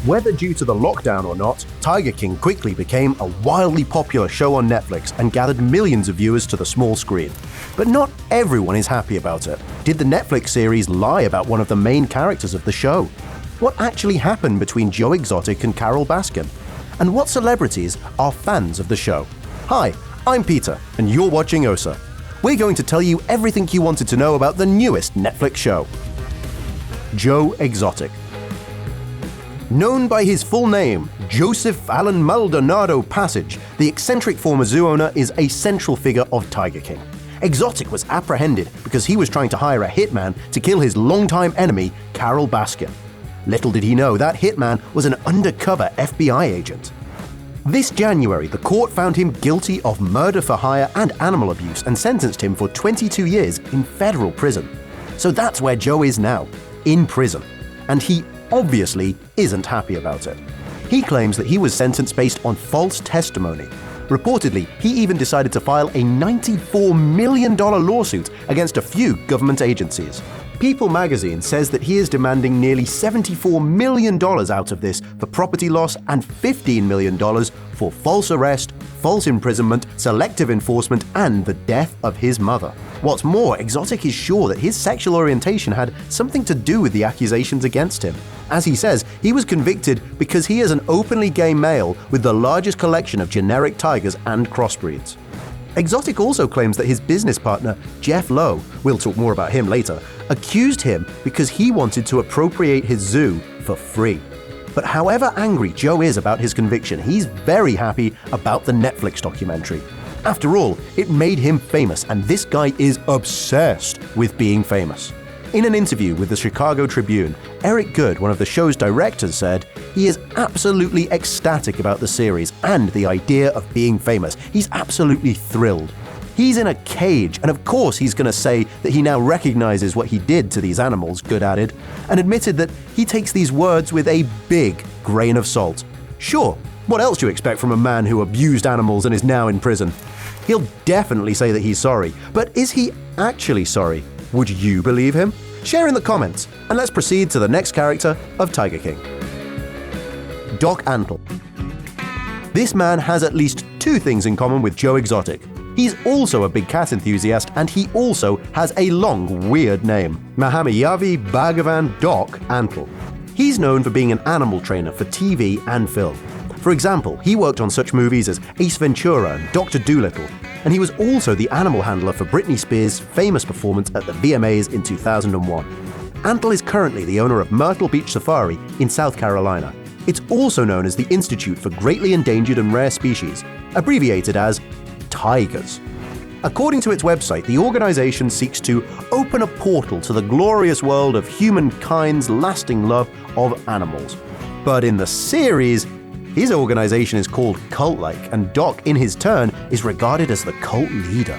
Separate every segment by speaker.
Speaker 1: Whether due to the lockdown or not, Tiger King quickly became a wildly popular show on Netflix and gathered millions of viewers to the small screen. But not everyone is happy about it. Did the Netflix series lie about one of the main characters of the show? What actually happened between Joe Exotic and Carole Baskin? And what celebrities are fans of the show? Hi, I'm Peter, and you're watching OSSA. We're going to tell you everything you wanted to know about the newest Netflix show. Joe Exotic. Known by his full name, Joseph Allen Maldonado Passage, the eccentric former zoo owner is a central figure of Tiger King. Exotic was apprehended because he was trying to hire a hitman to kill his longtime enemy, Carole Baskin. Little did he know that hitman was an undercover FBI agent. This January, the court found him guilty of murder for hire and animal abuse and sentenced him for 22 years in federal prison. So that's where Joe is now, in prison. And he obviously isn't happy about it. He claims that he was sentenced based on false testimony. Reportedly, he even decided to file a $94 million lawsuit against a few government agencies. People magazine says that he is demanding nearly $74 million out of this for property loss and $15 million for false arrest, false imprisonment, selective enforcement, and the death of his mother. What's more, Exotic is sure that his sexual orientation had something to do with the accusations against him. As he says, he was convicted because he is an openly gay male with the largest collection of generic tigers and crossbreeds. Exotic also claims that his business partner, Jeff Lowe, we'll talk more about him later, accused him because he wanted to appropriate his zoo for free. But however angry Joe is about his conviction, he's very happy about the Netflix documentary. After all, it made him famous, and this guy is obsessed with being famous. In an interview with the Chicago Tribune, Eric Goode, one of the show's directors, said he is absolutely ecstatic about the series and the idea of being famous. He's absolutely thrilled. He's in a cage, and of course he's going to say that he now recognizes what he did to these animals, Goode added, and admitted that he takes these words with a big grain of salt. Sure, what else do you expect from a man who abused animals and is now in prison? He'll definitely say that he's sorry, but is he actually sorry? Would you believe him? Share in the comments, and let's proceed to the next character of Tiger King. Doc Antle. This man has at least two things in common with Joe Exotic. He's also a big cat enthusiast, and he also has a long, weird name, Mahamayavi Bhagavan Doc Antle. He's known for being an animal trainer for TV and film. For example, he worked on such movies as Ace Ventura and Dr. Dolittle, and he was also the animal handler for Britney Spears' famous performance at the VMAs in 2001. Antle is currently the owner of Myrtle Beach Safari in South Carolina. It's also known as the Institute for Greatly Endangered and Rare Species, abbreviated as Tigers. According to its website, the organization seeks to open a portal to the glorious world of humankind's lasting love of animals. But in the series, his organization is called cult-like, and Doc, in his turn, is regarded as the cult leader.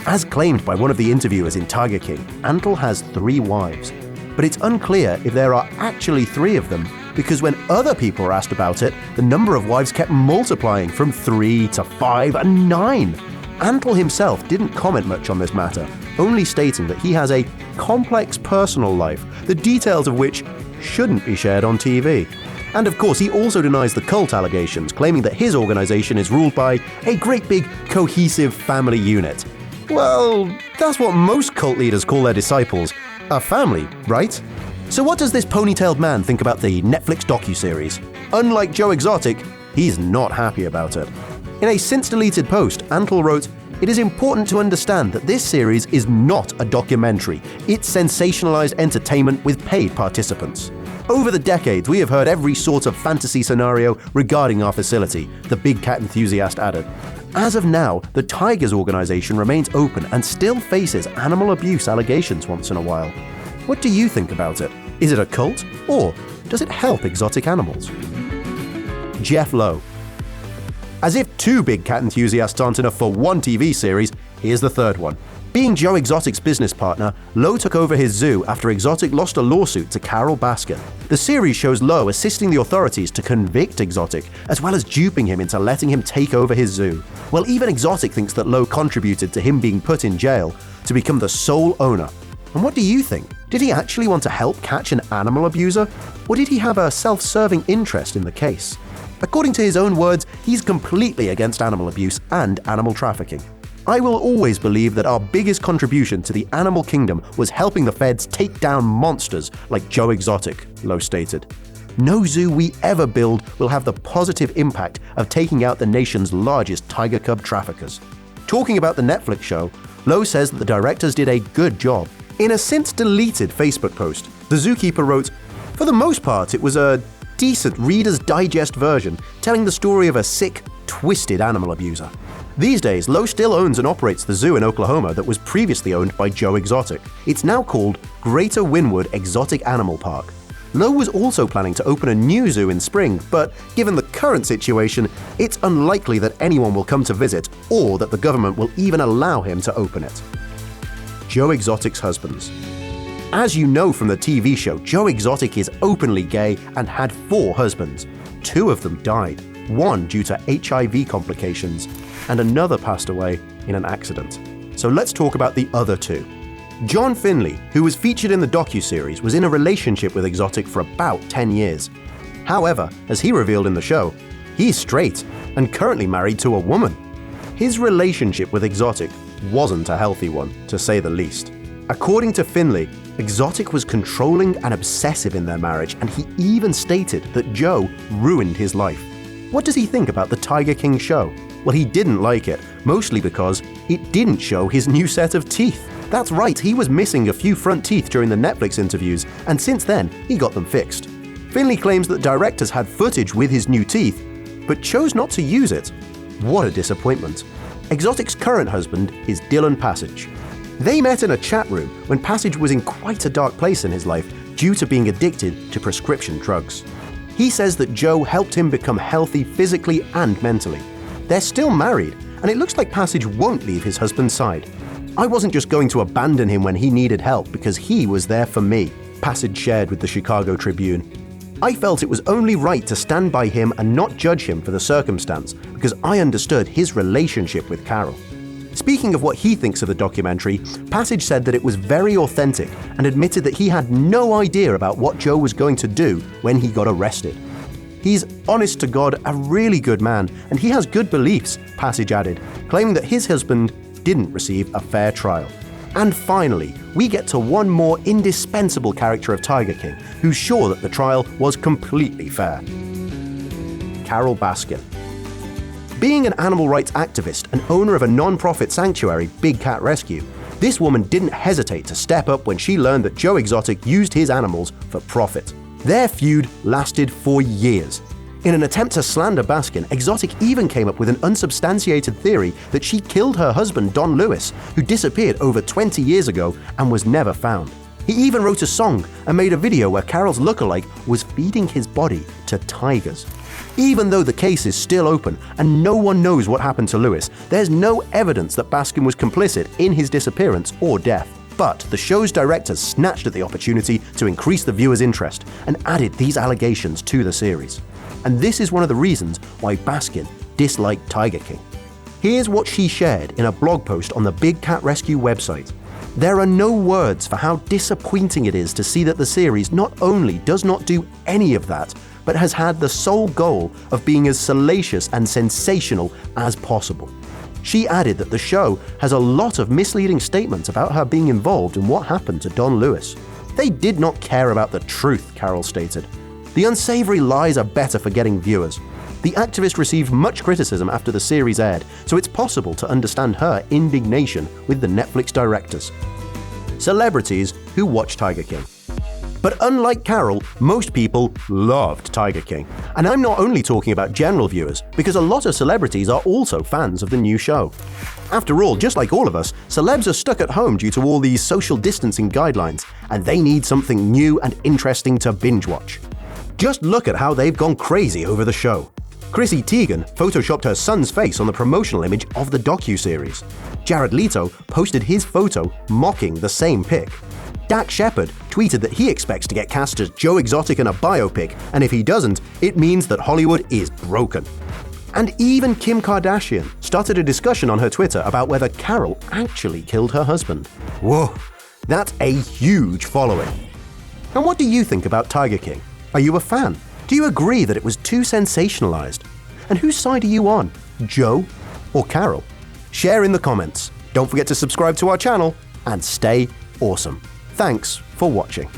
Speaker 1: As claimed by one of the interviewers in Tiger King, Antle has 3 wives. But it's unclear if there are actually 3 of them, because when other people are asked about it, the number of wives kept multiplying from 3 to 5 and 9. Antle himself didn't comment much on this matter, only stating that he has a complex personal life, the details of which shouldn't be shared on TV. And of course, he also denies the cult allegations, claiming that his organization is ruled by a great big cohesive family unit. Well, that's what most cult leaders call their disciples, a family, right? So what does this ponytailed man think about the Netflix docuseries? Unlike Joe Exotic, he's not happy about it. In a since-deleted post, Antle wrote, "It is important to understand that this series is not a documentary. It's sensationalized entertainment with paid participants. Over the decades, we have heard every sort of fantasy scenario regarding our facility," the big cat enthusiast added. As of now, the Tigers organization remains open and still faces animal abuse allegations once in a while. What do you think about it? Is it a cult, or does it help exotic animals? Jeff Lowe. As if 2 big cat enthusiasts aren't enough for one TV series, here's the third one. Being Joe Exotic's business partner, Lowe took over his zoo after Exotic lost a lawsuit to Carole Baskin. The series shows Lowe assisting the authorities to convict Exotic, as well as duping him into letting him take over his zoo. Well, even Exotic thinks that Lowe contributed to him being put in jail to become the sole owner. And what do you think? Did he actually want to help catch an animal abuser, or did he have a self-serving interest in the case? According to his own words, he's completely against animal abuse and animal trafficking. I will always believe that our biggest contribution to the animal kingdom was helping the feds take down monsters like Joe Exotic, Lowe stated. No zoo we ever build will have the positive impact of taking out the nation's largest tiger cub traffickers. Talking about the Netflix show, Lowe says that the directors did a good job. In a since-deleted Facebook post, the zookeeper wrote, "For the most part, it was a decent Reader's Digest version telling the story of a sick, twisted animal abuser." These days, Lowe still owns and operates the zoo in Oklahoma that was previously owned by Joe Exotic. It's now called Greater Wynwood Exotic Animal Park. Lowe was also planning to open a new zoo in spring, but given the current situation, it's unlikely that anyone will come to visit or that the government will even allow him to open it. Joe Exotic's husbands. As you know from the TV show, Joe Exotic is openly gay and had 4 husbands. 2 of them died, one due to HIV complications, and another passed away in an accident. So let's talk about the other 2. John Finley, who was featured in the docuseries, was in a relationship with Exotic for about 10 years. However, as he revealed in the show, he's straight and currently married to a woman. His relationship with Exotic wasn't a healthy one, to say the least. According to Finley, Exotic was controlling and obsessive in their marriage, and he even stated that Joe ruined his life. What does he think about the Tiger King show? Well, he didn't like it, mostly because it didn't show his new set of teeth. That's right, he was missing a few front teeth during the Netflix interviews, and since then, he got them fixed. Finley claims that directors had footage with his new teeth, but chose not to use it. What a disappointment. Exotic's current husband is Dylan Passage. They met in a chat room when Passage was in quite a dark place in his life due to being addicted to prescription drugs. He says that Joe helped him become healthy physically and mentally. They're still married, and it looks like Passage won't leave his husband's side. "I wasn't just going to abandon him when he needed help because he was there for me," Passage shared with the Chicago Tribune. "I felt it was only right to stand by him and not judge him for the circumstance because I understood his relationship with Carole." Speaking of what he thinks of the documentary, Passage said that it was very authentic and admitted that he had no idea about what Joe was going to do when he got arrested. "He's honest to God, a really good man, and he has good beliefs," Passage added, claiming that his husband didn't receive a fair trial. And finally, we get to one more indispensable character of Tiger King, who's sure that the trial was completely fair. Carole Baskin. Being an animal rights activist and owner of a non-profit sanctuary, Big Cat Rescue, this woman didn't hesitate to step up when she learned that Joe Exotic used his animals for profit. Their feud lasted for years. In an attempt to slander Baskin, Exotic even came up with an unsubstantiated theory that she killed her husband Don Lewis, who disappeared over 20 years ago and was never found. He even wrote a song and made a video where Carole's lookalike was feeding his body to tigers. Even though the case is still open and no one knows what happened to Lewis, there's no evidence that Baskin was complicit in his disappearance or death. But the show's directors snatched at the opportunity to increase the viewer's interest and added these allegations to the series. And this is one of the reasons why Baskin disliked Tiger King. Here's what she shared in a blog post on the Big Cat Rescue website. "There are no words for how disappointing it is to see that the series not only does not do any of that, but has had the sole goal of being as salacious and sensational as possible." She added that the show has a lot of misleading statements about her being involved in what happened to Don Lewis. "They did not care about the truth," Carole stated. "The unsavory lies are better for getting viewers." The activist received much criticism after the series aired, so it's possible to understand her indignation with the Netflix directors. Celebrities who watch Tiger King. But unlike Carole, most people loved Tiger King. And I'm not only talking about general viewers, because a lot of celebrities are also fans of the new show. After all, just like all of us, celebs are stuck at home due to all these social distancing guidelines, and they need something new and interesting to binge-watch. Just look at how they've gone crazy over the show. Chrissy Teigen photoshopped her son's face on the promotional image of the docuseries. Jared Leto posted his photo mocking the same pic. Dak Shepard tweeted that he expects to get cast as Joe Exotic in a biopic, and if he doesn't, it means that Hollywood is broken. And even Kim Kardashian started a discussion on her Twitter about whether Carole actually killed her husband. Whoa, That's a huge following. And what do you think about Tiger King? Are you a fan? Do you agree that it was too sensationalized? And whose side are you on, Joe or Carole? Share in the comments. Don't forget to subscribe to our channel and stay awesome. Thanks for watching.